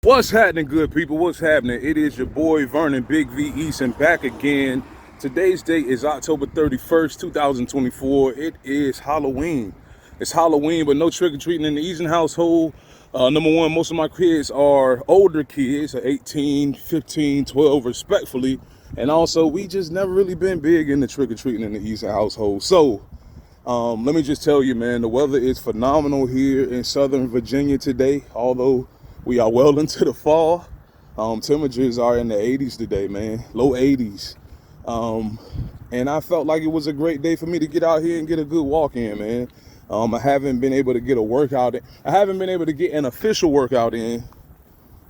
What's happening, good people? What's happening? It is your boy Vernon Big V Easton back again. Today's date is October 31st, 2024. It is Halloween. It's Halloween, but no trick-or-treating in the Easton household. Number one, most of my kids are older kids, 18, 15, 12, respectfully. And also, we just never really been big into trick-or-treating in the Easton household. So, let me just tell you, man, the weather is phenomenal here in Southern Virginia today, although we are well into the fall. Temperatures are in the 80s today, man, low 80s. And I felt like it was a great day for me to get out here and get a good walk in, man. I haven't been able to get a workout in. I haven't been able to get an official workout in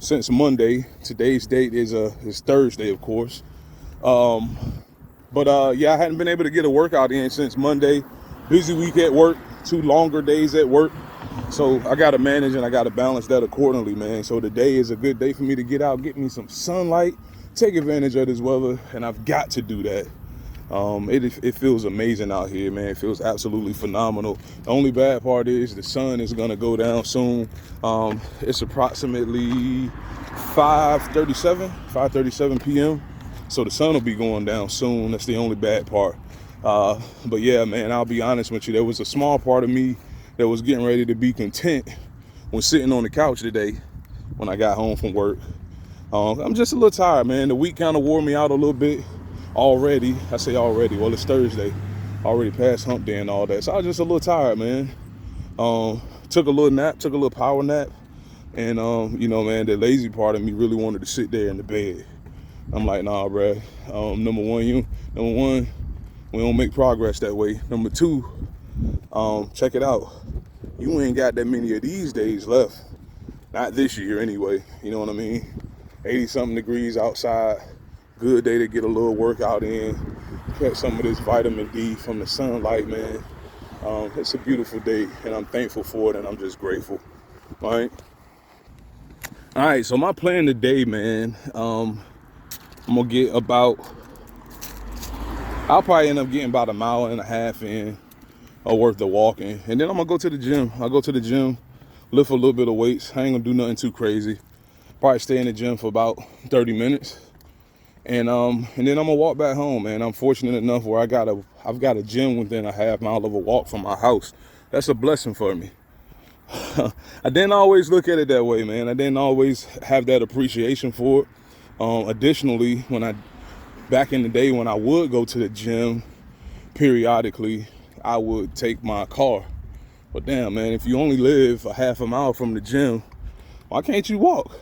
since Monday. Today's date is Thursday, of course. Yeah, I hadn't been able to get a workout in since Monday. Busy week at work, 2 longer days at work. So I got to manage and I got to balance that accordingly, man. So today is a good day for me to get out, get me some sunlight, take advantage of this weather, and I've got to do that. It feels amazing out here, man. It feels absolutely phenomenal. The only bad part is the sun is going to go down soon. It's approximately 5:37 p.m. So the sun will be going down soon. That's the only bad part. But yeah, man, I'll be honest with you. There was a small part of me that was getting ready to be content when sitting on the couch today when I got home from work. I'm just a little tired, man. The week kind of wore me out a little bit already. I say already, well, it's Thursday. Already past hump day and all that. So I was just a little tired, man. Took a little nap, took a little power nap. And, man, the lazy part of me really wanted to sit there in the bed. I'm like, nah, bruh. Number one, we don't make progress that way. Number two, check it out. You ain't got that many of these days left. Not this year anyway. You know what I mean? 80-something degrees outside. Good day to get a little workout in. Catch some of this vitamin D from the sunlight, man. It's a beautiful day, and I'm thankful for it, and I'm just grateful. All right, so my plan today, man, I'm going to get I'll probably end up getting about 1.5 miles in worth of walking. And then I'm going to go to the gym. I'll go to the gym, lift a little bit of weights. I ain't going to do nothing too crazy. Probably stay in the gym for about 30 minutes. And then I'm going to walk back home, man. I'm fortunate enough where I've got a gym within a 1/2 mile of a walk from my house. That's a blessing for me. I didn't always look at it that way, man. I didn't always have that appreciation for it. Additionally, back in the day when I would go to the gym periodically, I would take my car. But damn, man, if you only live a 1/2 mile from the gym, why can't you walk?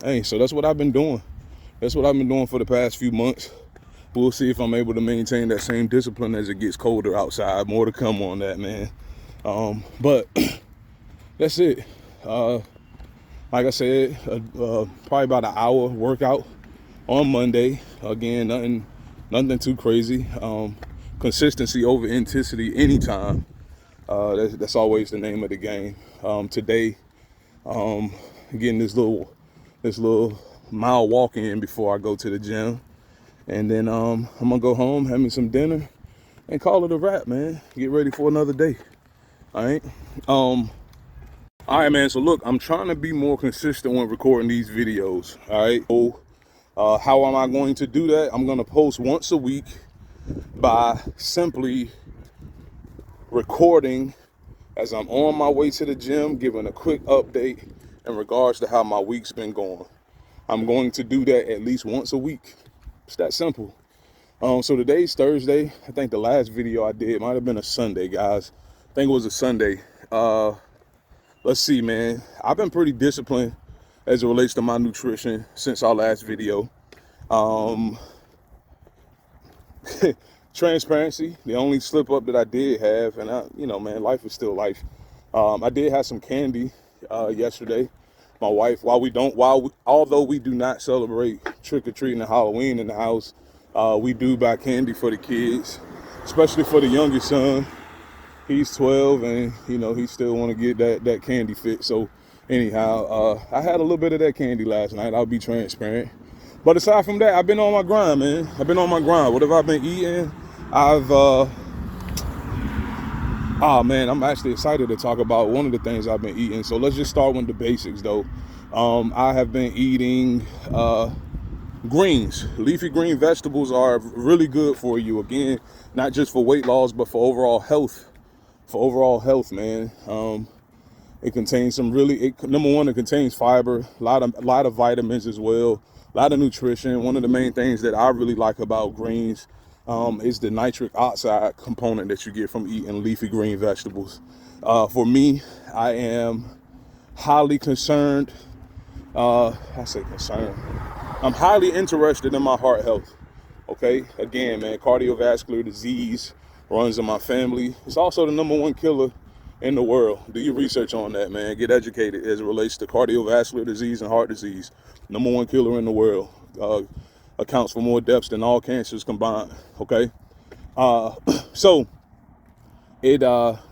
Hey, so that's what I've been doing. That's what I've been doing for the past few months. We'll see if I'm able to maintain that same discipline as it gets colder outside. More to come on that, man. But that's it. Like I said, probably about an hour workout on Monday. Again, nothing too crazy. Consistency over intensity anytime. That's always the name of the game. Today, getting this little mile walk in before I go to the gym. And then I'm gonna go home, have me some dinner, and call it a wrap, man. Get ready for another day. All right. All right, man. So look, I'm trying to be more consistent when recording these videos. All right. So, how am I going to do that? I'm gonna post once a week by simply recording as I'm on my way to the gym, giving a quick update in regards to how my week's been going. I'm going to do that at least once a week. It's that simple. So today's Thursday. I think the last video I did might have been a Sunday, guys. I think it was a Sunday. Let's see, man. I've been pretty disciplined as it relates to my nutrition since our last video. Transparency, the only slip up that I did have, and man, life is still life. I did have some candy yesterday. My wife, although we do not celebrate trick-or-treating and Halloween in the house, we do buy candy for the kids, especially for the youngest son. He's 12 and he still want to get that candy fit. So anyhow, I had a little bit of that candy last night. I'll be transparent. But aside from that, I've been on my grind, man. I've been on my grind. What have I been eating? I'm actually excited to talk about one of the things I've been eating. So let's just start with the basics, though. I have been eating greens. Leafy green vegetables are really good for you. Again, not just for weight loss, but for overall health. For overall health, man. It contains some really, number one, it contains fiber, a lot of vitamins as well, a lot of nutrition. One of the main things that I really like about greens is the nitric oxide component that you get from eating leafy green vegetables. For me, I am highly concerned. I say concerned. I'm highly interested in my heart health. Okay, again, man, cardiovascular disease runs in my family. It's also the number one killer in the world. Do your research on that, man. Get educated as it relates to cardiovascular disease and heart disease. Number one killer in the world. Accounts for more deaths than all cancers combined. Okay, so it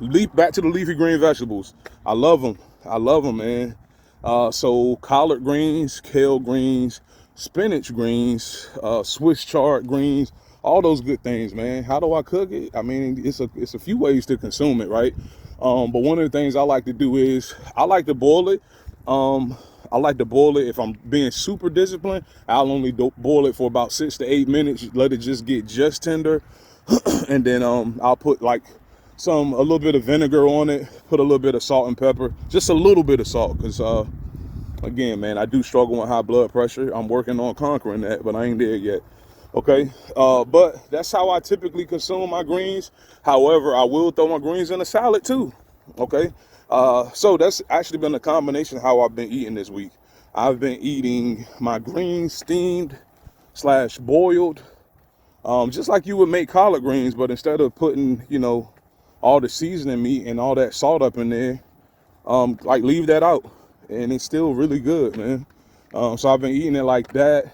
leap back to the leafy green vegetables. I love them, man. So collard greens, kale greens, spinach greens, Swiss chard greens, all those good things, man. How do I cook it? I mean, it's a few ways to consume it, right? But one of the things I like to do is I like to boil it. I like to boil it. If I'm being super disciplined, I'll only boil it for about 6 to 8 minutes. Let it just get just tender, and then I'll put like a little bit of vinegar on it. Put a little bit of salt and pepper, just a little bit of salt, because again, man, I do struggle with high blood pressure. I'm working on conquering that, but I ain't there yet. Okay, but that's how I typically consume my greens. However, I will throw my greens in a salad too. Okay, so that's actually been a combination of how I've been eating this week. I've been eating my greens steamed / boiled, just like you would make collard greens, but instead of putting, all the seasoning meat and all that salt up in there, like leave that out, and it's still really good, man. So I've been eating it like that.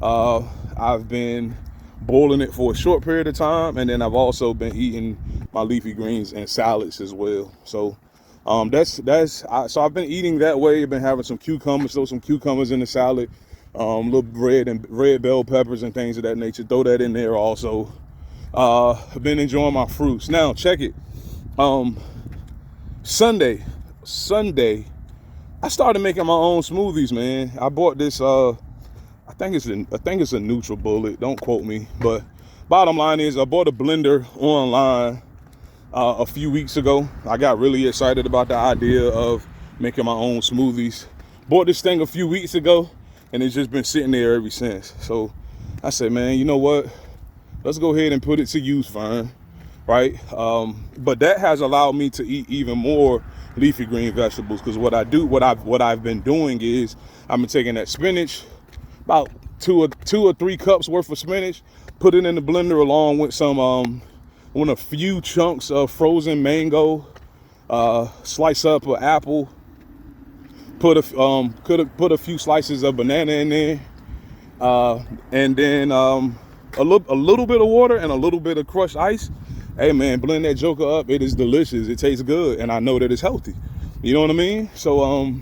I've been boiling it for a short period of time, and then I've also been eating my leafy greens and salads as well. So so I've been eating that way. I've been having some cucumbers, throw some cucumbers in the salad, little red bell peppers and things of that nature. Throw that in there also. I've been enjoying my fruits. Now check it. Sunday, I started making my own smoothies, man. I bought this. I think it's a NutriBullet. Don't quote me, but bottom line is I bought a blender online a few weeks ago. I got really excited about the idea of making my own smoothies. Bought this thing a few weeks ago, and it's just been sitting there ever since. So I said, man, you know what? Let's go ahead and put it to use, Fern. Right? But that has allowed me to eat even more leafy green vegetables, because what I've been doing is I've been taking that spinach, about two or three cups worth of spinach, put it in the blender along with a few chunks of frozen mango, slice up an apple, put a few slices of banana in there, and then a little bit of water and a little bit of crushed ice. Hey man, blend that joker up. It is delicious. It tastes good, and I know that it's healthy. You know what I mean? So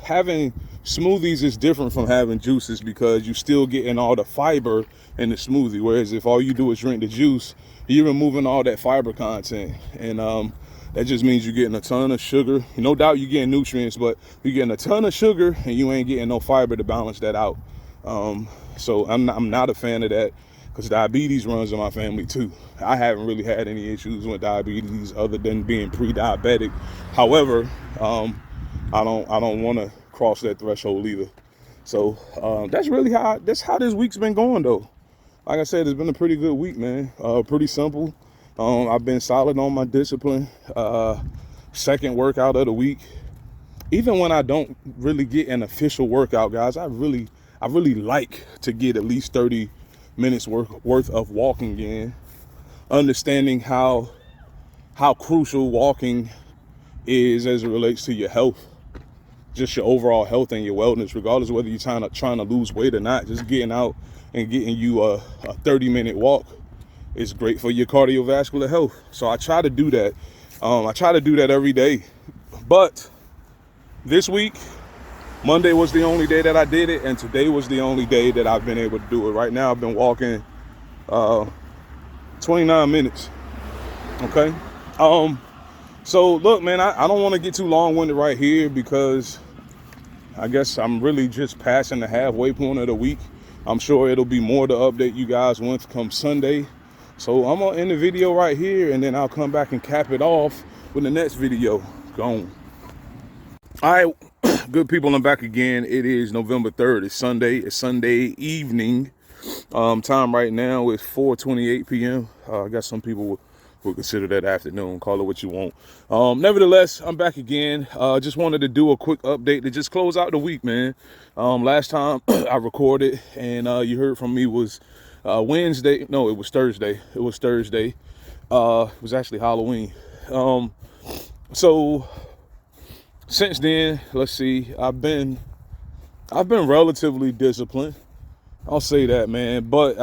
having smoothies is different from having juices, because you still getting all the fiber in the smoothie. Whereas if all you do is drink the juice, you're removing all that fiber content, and that just means you're getting a ton of sugar. No doubt you're getting nutrients, but you're getting a ton of sugar and you ain't getting no fiber to balance that out. So I'm not a fan of that, because diabetes runs in my family too. I haven't really had any issues with diabetes other than being pre-diabetic. However, I don't want to cross that threshold either. So that's how this week's been going though. Like I said, it's been a pretty good week, man. Pretty simple. I've been solid on my discipline. Second workout of the week. Even when I don't really get an official workout, guys, I really like to get at least 30 minutes worth of walking in, understanding how crucial walking is as it relates to your health, just your overall health and your wellness, regardless of whether you're trying to lose weight or not. Just getting out and getting you a 30-minute walk is great for your cardiovascular health. So I try to do that. I try to do that every day. But this week, Monday was the only day that I did it, and today was the only day that I've been able to do it. Right now, I've been walking 29 minutes. Okay. So look, man, I don't want to get too long-winded right here, because I guess I'm really just passing the halfway point of the week. I'm sure it'll be more to update you guys once come Sunday. So I'm gonna end the video right here, and then I'll come back and cap it off with the next video. Gone. All right, good people, I'm back again. It is November 3rd. It's Sunday. It's Sunday evening. Time right now is 4:28 p.m. I guess some people would consider that afternoon. Call it what you want. Nevertheless, I'm back again. Just wanted to do a quick update to just close out the week, man. Last time I recorded and you heard from me was Wednesday. No, it was Thursday. It was Thursday. It was actually Halloween. So since then, let's see. I've been relatively disciplined. I'll say that, man. But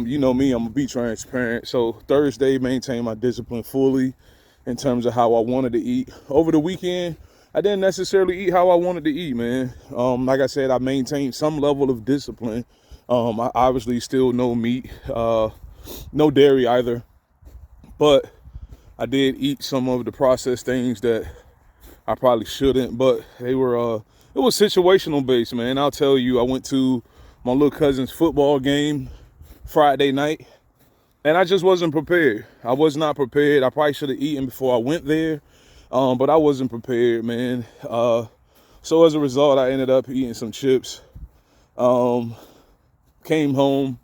you know me, I'm gonna be transparent. So Thursday, maintained my discipline fully in terms of how I wanted to eat. Over the weekend, I didn't necessarily eat how I wanted to eat, man. Like I said, I maintained some level of discipline. I obviously still no meat, no dairy either. But I did eat some of the processed things that I probably shouldn't, but they were it was situational based, man. I'll tell you, I went to my little cousin's football game Friday night, and I just wasn't prepared. I was not prepared. I probably should have eaten before I went there, but I wasn't prepared, man. So as a result, I ended up eating some chips. Came home,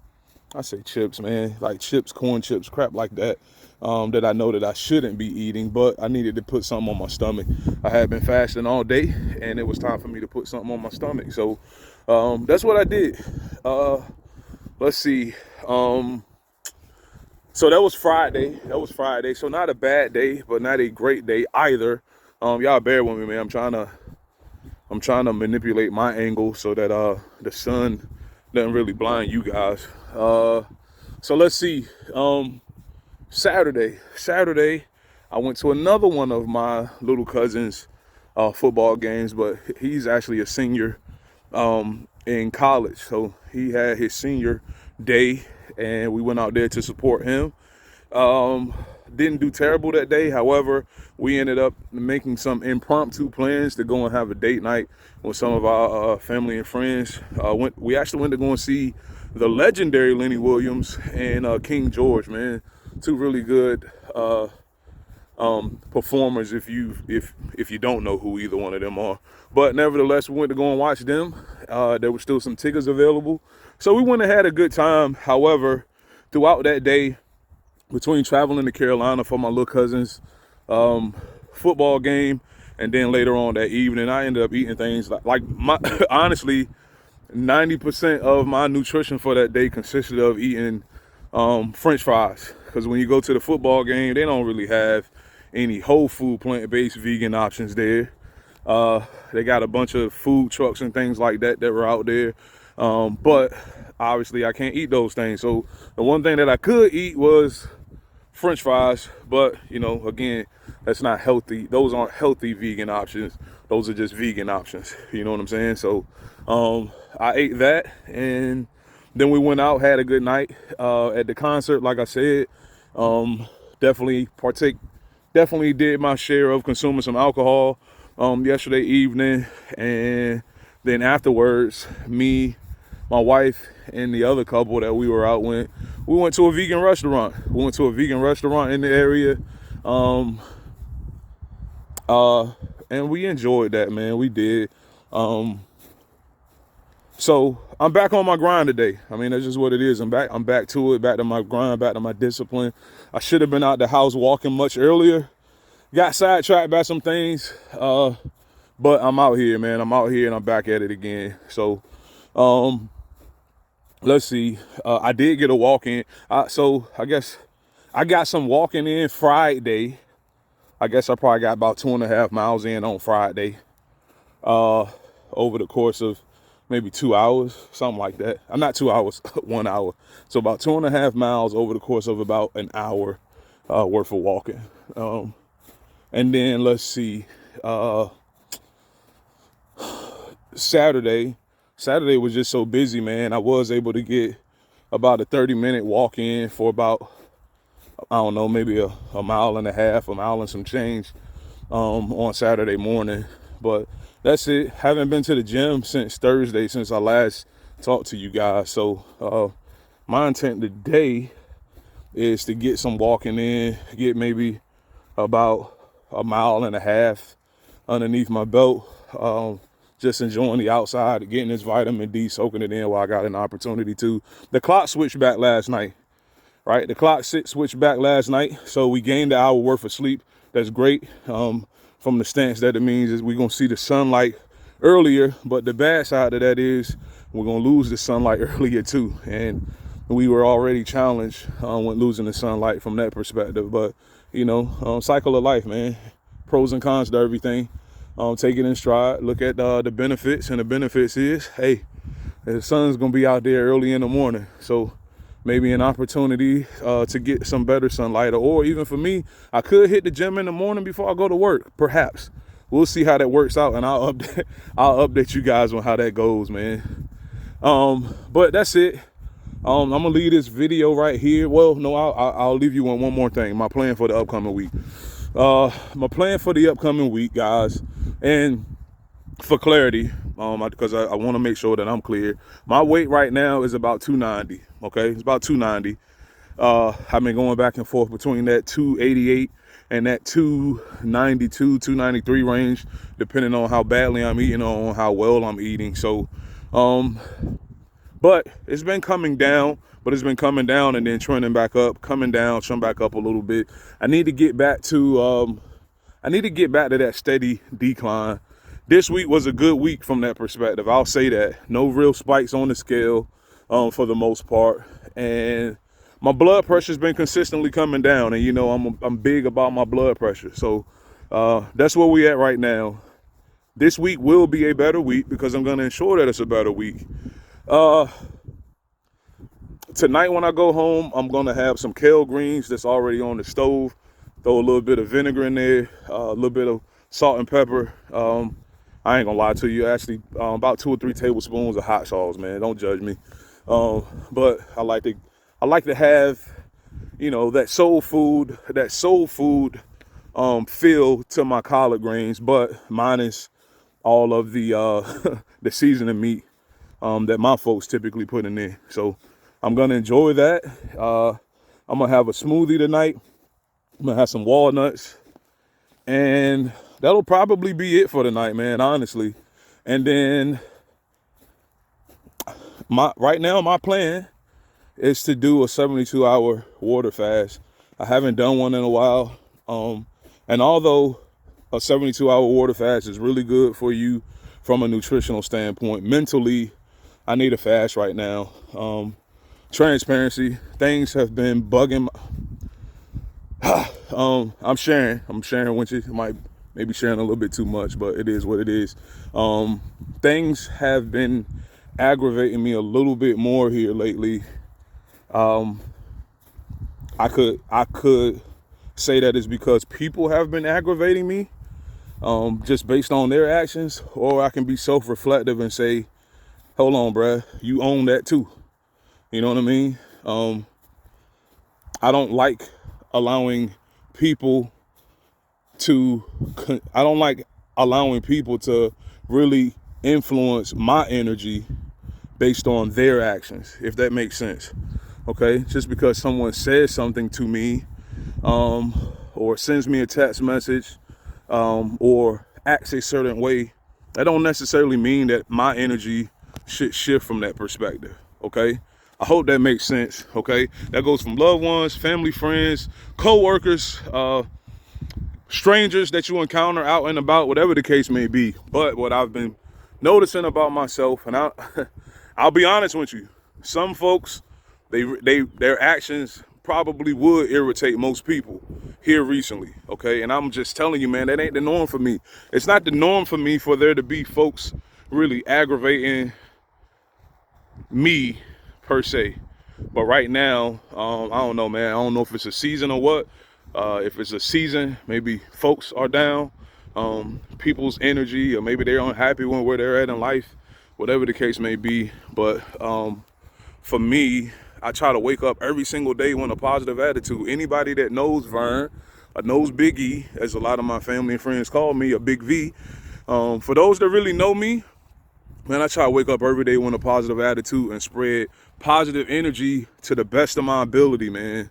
I say chips, man, like chips, corn chips, crap like that. That I know that I shouldn't be eating, but I needed to put something on my stomach. I had been fasting all day, and it was time for me to put something on my stomach. So that's what I did. Let's see. So that was Friday. So not a bad day, but not a great day either. Y'all bear with me, man. I'm trying to manipulate my angle so that the sun doesn't really blind you guys. So let's see. Saturday, I went to another one of my little cousin's football games, but he's actually a senior in college. So he had his senior day, and we went out there to support him. Didn't do terrible that day. However, we ended up making some impromptu plans to go and have a date night with some of our family and friends. We actually went to go and see the legendary Lenny Williams and King George, man. Two really good performers if you don't know who either one of them are. But nevertheless, we went to go and watch them. There were still some tickets available. So we went and had a good time. However, throughout that day, between traveling to Carolina for my little cousin's football game, and then later on that evening, I ended up eating things like my honestly, 90% of my nutrition for that day consisted of eating French fries. Because when you go to the football game, they don't really have any whole food plant-based vegan options there. They got a bunch of food trucks and things like that were out there. But obviously I can't eat those things. So the one thing that I could eat was French fries. But, you know, again, that's not healthy. Those aren't healthy vegan options. Those are just vegan options. You know what I'm saying? So I ate that, and then we went out, had a good night at the concert. Like I said, definitely did my share of consuming some alcohol yesterday evening. And then afterwards, me, my wife, and the other couple that we were out with, we went to a vegan restaurant. We went to a vegan restaurant in the area, and we enjoyed that, man. We did. So I'm back on my grind today. I mean, that's just what it is. I'm back to it, back to my grind, back to my discipline. I should have been out the house walking much earlier. Got sidetracked by some things, but I'm out here, man. I'm out here and I'm back at it again. So let's see. I did get a walk in. So I guess I got some walking in Friday. I guess I probably got about 2.5 miles in on Friday over the course of maybe 2 hours, something like that. I'm not 2 hours, 1 hour. So about 2.5 miles over the course of about an hour worth of walking. And then let's see, Saturday was just so busy, man. I was able to get about a 30-minute walk in for about, I don't know, maybe a mile and a half, a mile and some change on Saturday morning. But that's it. Haven't been to the gym since Thursday, since I last talked to you guys. So my intent today is to get some walking in, get maybe about a mile and a half underneath my belt. Just enjoying the outside, getting this vitamin D, soaking it in while I got an opportunity to. The clock switched back last night, right? The clock switched back last night, so we gained an hour worth of sleep. That's great. From the stance that it means is we're gonna see the sunlight earlier, but the bad side of that is we're gonna lose the sunlight earlier too. And we were already challenged with losing the sunlight from that perspective. But you know, cycle of life, man. Pros and cons to everything. Take it in stride. Look at the benefits, and the benefits is, hey, the sun's gonna be out there early in the morning, so maybe an opportunity to get some better sunlight, or even for me, I could hit the gym in the morning before I go to work. Perhaps we'll see how that works out, and I'll update you guys on how that goes, man. But that's it. I'm gonna leave this video right here. Well, no, I'll leave you on one more thing. My plan for the upcoming week. My plan for the upcoming week, guys, and for clarity, because I want to make sure that I'm clear. My weight right now is about 290. Okay, it's about 290. I've been going back and forth between that 288 and that 292, 293 range, depending on how badly I'm eating or on how well I'm eating. So, but it's been coming down, and then trending back up, coming down, trend back up a little bit. I need to get back to that steady decline. This week was a good week from that perspective. I'll say that. No real spikes on the scale for the most part. And my blood pressure's been consistently coming down. And you know, I'm big about my blood pressure. So that's where we at right now. This week will be a better week because I'm going to ensure that it's a better week. Tonight when I go home, I'm going to have some kale greens that's already on the stove. Throw a little bit of vinegar in there, a little bit of salt and pepper. I ain't gonna lie to you, actually, about 2 or 3 tablespoons of hot sauce, man. Don't judge me. But I like to have, you know, that soul food feel to my collard greens, but minus all of the the seasoning meat that my folks typically put in there. So I'm gonna enjoy that. I'm gonna have a smoothie tonight. I'm gonna have some walnuts, and that'll probably be it for the night, man, honestly. And then right now my plan is to do a 72-hour water fast. I haven't done one in a while. And although a 72-hour water fast is really good for you from a nutritional standpoint, mentally, I need a fast right now. Transparency, things have been bugging. I'm sharing with you. Might maybe sharing a little bit too much, but it is what it is. Things have been aggravating me a little bit more here lately. I could say that it's because people have been aggravating me, just based on their actions, or I can be self-reflective and say, hold on, bruh, you own that too. You know what I mean? I don't like allowing people to really influence my energy based on their actions, if that makes sense. Okay, just because someone says something to me, or sends me a text message, or acts a certain way, that don't necessarily mean that my energy should shift from that perspective. Okay, I hope that makes sense. Okay, that goes from loved ones, family, friends, co-workers, strangers that you encounter out and about, whatever the case may be. But what I've been noticing about myself, and I'll be honest with you, some folks, their actions probably would irritate most people here recently. Okay, and I'm just telling you, man, that ain't the norm for me. It's not the norm for me for there to be folks really aggravating me per se. But right now, I don't know, man. I don't know if it's a season or what. If it's a season, maybe folks are down, people's energy, or maybe they're unhappy with where they're at in life, whatever the case may be. But for me, I try to wake up every single day with a positive attitude. Anybody that knows Vern, knows Big E, as a lot of my family and friends call me, a Big V, For those that really know me, man, I try to wake up every day with a positive attitude and spread positive energy to the best of my ability, man.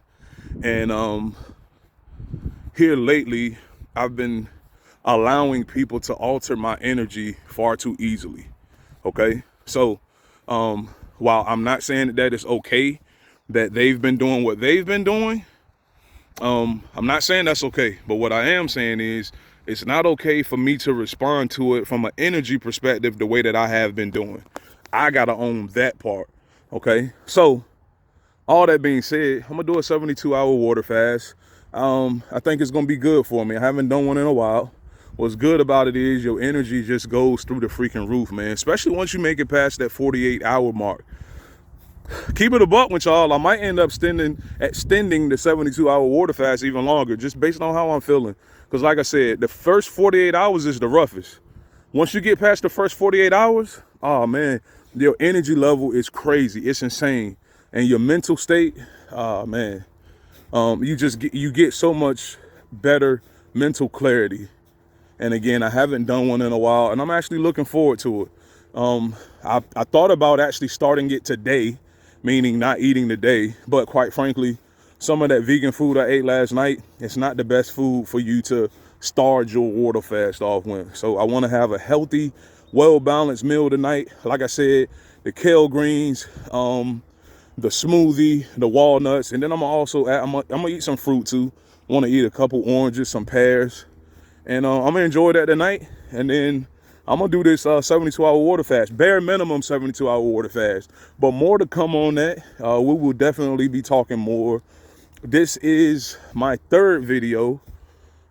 And here lately, I've been allowing people to alter my energy far too easily. Okay, so while I'm not saying that it's okay that they've been doing what they've been doing, I'm not saying that's okay. But what I am saying is it's not okay for me to respond to it from an energy perspective the way that I have been doing. I gotta own that part. Okay, so all that being said, I'm gonna do a 72-hour water fast. I think it's gonna be good for me. I haven't done one in a while. What's good about it is your energy just goes through the freaking roof, man. Especially once you make it past that 48-hour mark. Keep it a buck with y'all. I might end up extending the 72-hour water fast even longer, just based on how I'm feeling. Because like I said, the first 48 hours is the roughest. Once you get past the first 48 hours, oh man, your energy level is crazy. It's insane. And your mental state, oh man, you get so much better mental clarity. And again, I haven't done one in a while, and I'm actually looking forward to it. I thought about actually starting it today, meaning not eating today, but quite frankly, some of that vegan food I ate last night, it's not the best food for you to start your water fast off with. So I want to have a healthy, well-balanced meal tonight. Like I said, the kale greens, the smoothie, the walnuts, and then I'm gonna eat some fruit too. Want to eat a couple oranges, some pears. And I'm gonna enjoy that tonight, and then I'm gonna do this 72-hour water fast, bare minimum 72-hour water fast. But more to come on that. We will definitely be talking more. This is my third video.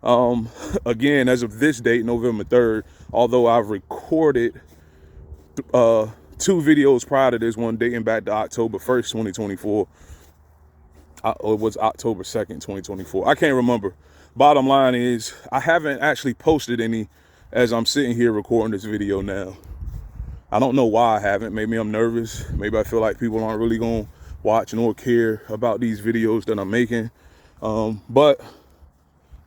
Again, as of this date, November 3rd. Although I've recorded 2 videos prior to this one, dating back to October 1st, 2024. It was October 2nd, 2024. I can't remember. Bottom line is, I haven't actually posted any as I'm sitting here recording this video now. I don't know why I haven't. Maybe I'm nervous. Maybe I feel like people aren't really going to watch nor care about these videos that I'm making. But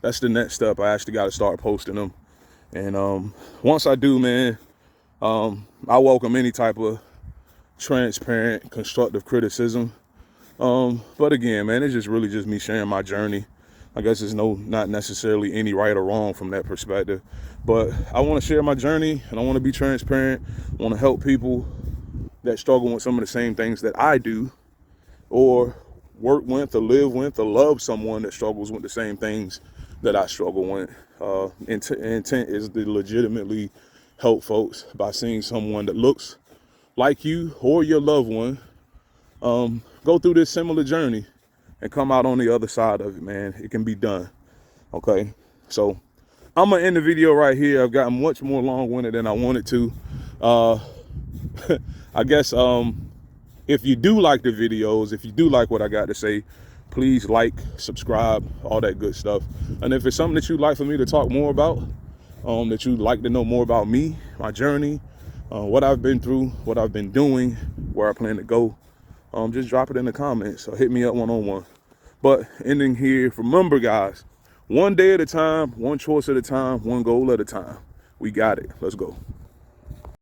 that's the next step. I actually got to start posting them. And once I do, man, I welcome any type of transparent, constructive criticism. But again, man, it's just really just me sharing my journey. I guess there's not necessarily any right or wrong from that perspective, but I want to share my journey, and I want to be transparent. I want to help people that struggle with some of the same things that I do, or work with, or live with, or love someone that struggles with the same things that I struggle with. Intent is to legitimately help folks by seeing someone that looks like you or your loved one go through this similar journey and come out on the other side of it, man. It can be done. Okay, so I'm gonna end the video right here. I've gotten much more long-winded than I wanted to. I guess if you do like the videos, if you do like what I got to say, please like, subscribe, all that good stuff. And if it's something that you'd like for me to talk more about, that you'd like to know more about me, my journey, what I've been through, what I've been doing, where I plan to go, just drop it in the comments or hit me up one-on-one. But ending here, remember guys, one day at a time, one choice at a time, one goal at a time. We got it. Let's go.